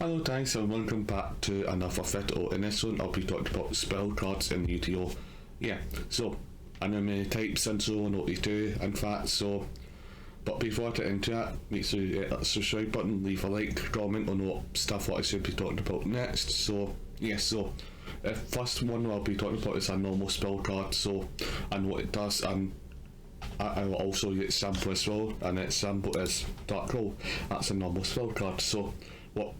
Hello guys and welcome back to another video. In this one I'll be talking about spell cards in YuGiOh. So I know many types and so on what you do in fact, so but before I get into that, make sure you hit that subscribe button, leave a like, comment on what I should be talking about next. So the first one I'll be talking about is a normal spell card, and what it does, and I will also use sample as well, and its sample is Dark Roll. That's a normal spell card. So what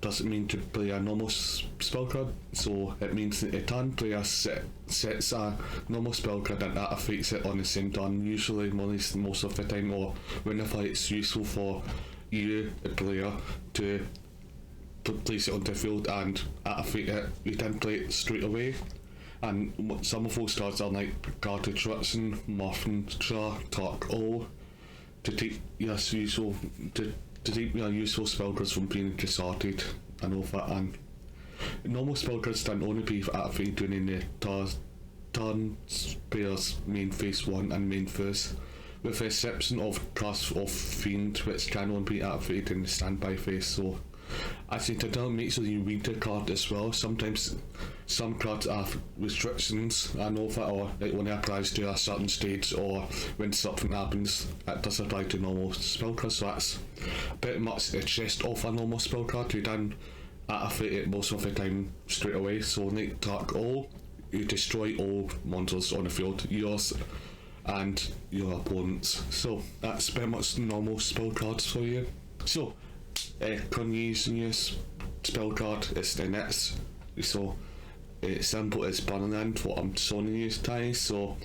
does it mean to play a normal spell card? So it means that a turn player sets a normal spell card and activates it on the same turn, usually most of the time, or whenever it's useful for you, the player, to place it on the field and activate it. You can play it straight away. And some of those cards are like Guarded Truxton, Muffin Jar, Dark Owl, to keep your useful spell cards from being discarded and all that. And normal spell cards can only be activated during the turn player's main phase 1 and main phase, with the exception of Cast of Fiend, which can only be activated in the standby phase. So as you can make sure you read the card as well. Sometimes some cards have restrictions and all that, or it only applies to a certain stage, or when something happens that does apply to normal spell cards. So that's pretty much the gist of a normal spell card. You can activate it most of the time straight away. So like Dark Owl, you destroy all monsters on the field, yours and your opponents. So that's pretty much normal spell cards for you. So Confucius spell card is the next. So sample is Bannerland, what I'm showing you guys. So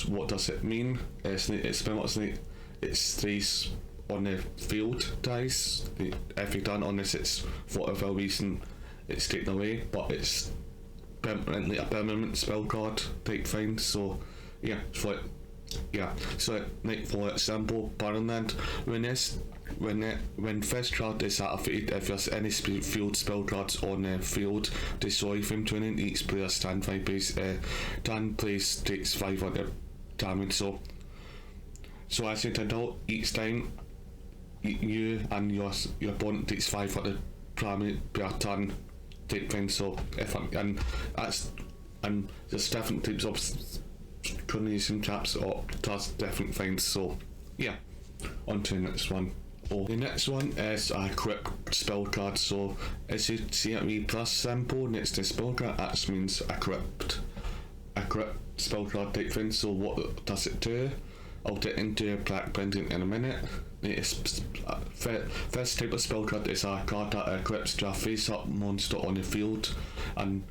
what does it mean? It's pretty much like it stays on the field, guys. If you done on this, it's for whatever reason it's taken away, but it's permanently a permanent spell card type thing. So so like for example, Bannerland, when first card is activated, if there's any field spell cards on the field, destroy them. Turning each player's standby base. Turn place takes 500 damage. So as you can tell, each time you and your opponent takes 500 damage per turn type thing. So and there's different types of coordination traps or does different things. So on to the next one. The next one is a crypt spell card. So as you see at me plus sample next to spell card, that means a crypt spell card type thing. So what does it do? I'll get into Black Pendant in a minute. First type of spell card is a card that equips to a face up monster on the field, and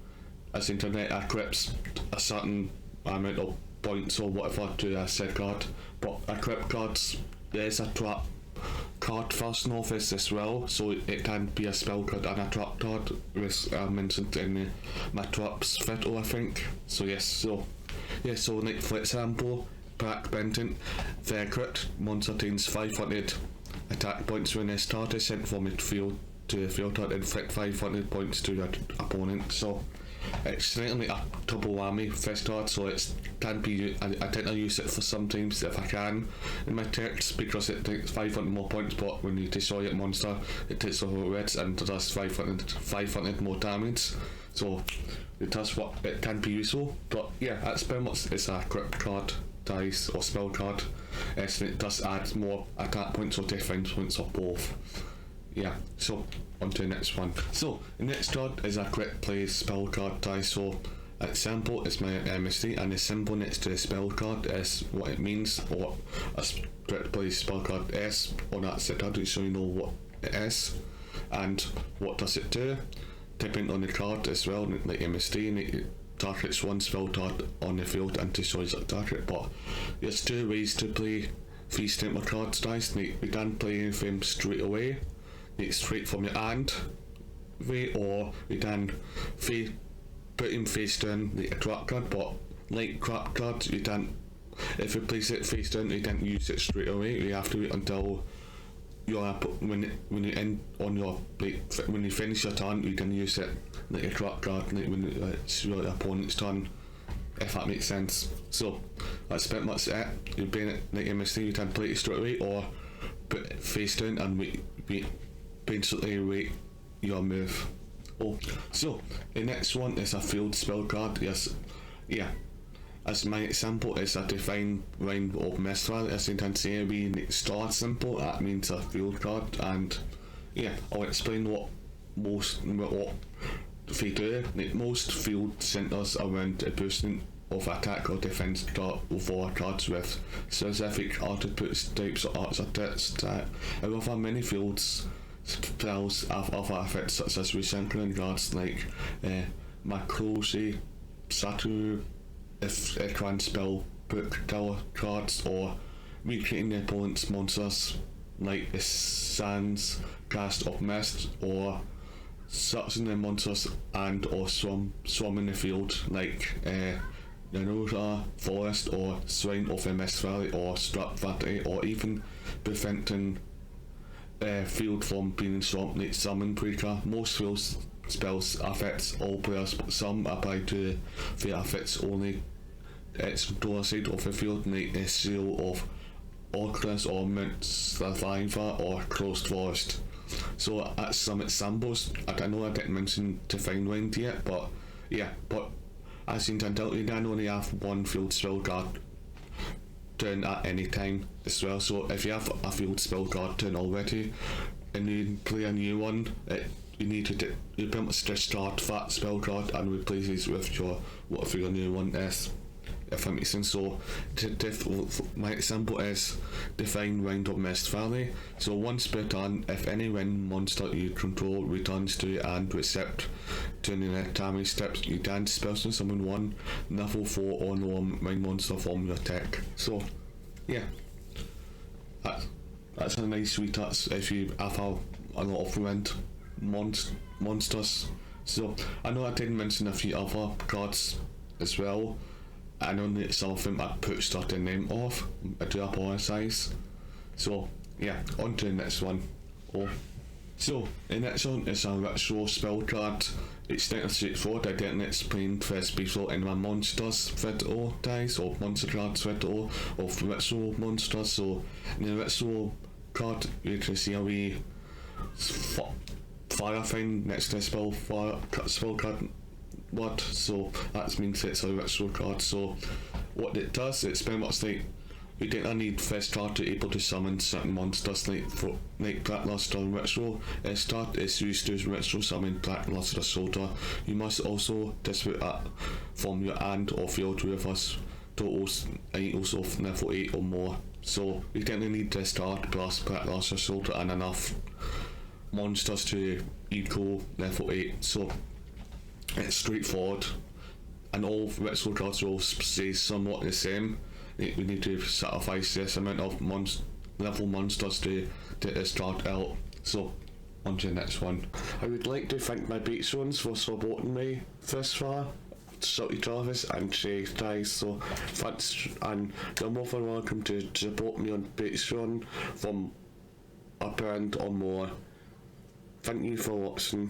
as internet equips a certain amount of points or whatever to a said card. But equip cards, there's a trap card version of this as well, so it can be a spell card and a trap card, which I mentioned in my traps video, I think. So so like for example, Black Pendant, the crit monster gains 500 attack points when this card is sent from midfield to the field to inflict 500 points to your opponent. So it's certainly a double whammy first card, so it can be. I tend to use it for sometimes if I can in my text, because it takes 500 more points, but when you destroy a monster it takes the whole reds and does 500 more damage. So it does what it can be useful. But that's pretty much it's a crypt card, dice or spell card. And it does add more attack points or defense points or both. So on to the next one. So the next card is a quick play spell card dice. So example is my MSD, and the symbol next to the spell card is what it means, or what a quick play spell card is on that set card, so you know what it is and what does it do. Typing on the card as well, like MSD, and it targets one spell card on the field and destroys that target. But there's two ways to play these type of cards dice. We can play them straight away, straight from your hand way, or we can put him face down like a trap card. But like trap cards, you can't, if you place it face down, you can't use it straight away. You have to wait until when you end on your, like when you finish your turn, you can use it like a trap card, like when it's your opponent's turn, if that makes sense. So that's pretty much it. You're playing it like MSD, you can play it straight away, or put it face down and wait basically rate your move. Oh, so the next one is a field spell card. Yes, yeah. As my example is a defined round of Mistral. As you can see, we start simple. That means a field card, and yeah, I'll explain what they do. Like, most field centers around a boosting of attack or defense card for cards with specific attributes, types, or arts or text that. However, many fields spells have other effects such as recycling cards like Macrosi, Satu, if a can spell book tower cards, or recreating the opponent's monsters like the Sands cast of Mist, or sucking the monsters and or swarming the field like Naruto Forest or Swine of the Mist Valley or Strut Valley, or even preventing field from being swamped like Summon Breaker. Most field spells affects all players, but some apply to the affects only its door side of the field, like the Seal of Orcus or Mount Survivor or Closed Forest. So that's some examples. I know I didn't mention Divine Wind yet, but yeah, but as you can tell, you can only have one field spell card turn at any time as well. So if you have a field spell card turn already and you play a new one, you need to you pretty much discard that spell card and replace it with your whatever your new one is, if that makes sense. So my example is Define Round of Mist Valley. So once per turn, if any wind monster you control returns to your hand except during the damage steps, you can spell summon one level 4 or no wind monster from your deck. So yeah, that's a nice sweet touch if you have a lot of wind monsters. So I know I didn't mention a few other cards as well. I know that some of them I put starting name off. I do apologise. So yeah, on to the next one. So the next one is a ritual spell card. It's not straightforward. I didn't explain this before in my monsters video guys, or monster cards video of ritual monsters. So in the ritual card you can see a wee fire thing next to the spell card word, so that means it's a ritual card. So what it does, it's pretty much like you don't need this card to be able to summon certain monsters like Blackluster and Ritual. This card is used to ritual summon Blackluster Soldier. You must also distribute that from your hand or field with us totals equals of level 8 or more. So you don't need this card plus Blackluster Soldier and enough monsters to equal level 8. So it's straightforward, and all ritual cards will stay somewhat the same. We need to sacrifice this amount of level monsters to get this card out. So on to the next one. I would like to thank my patrons for supporting me this far, Salty Travis and Shay Ties. So thanks, and you're more than welcome to support me on Patreon from £1 or more. Thank you for watching.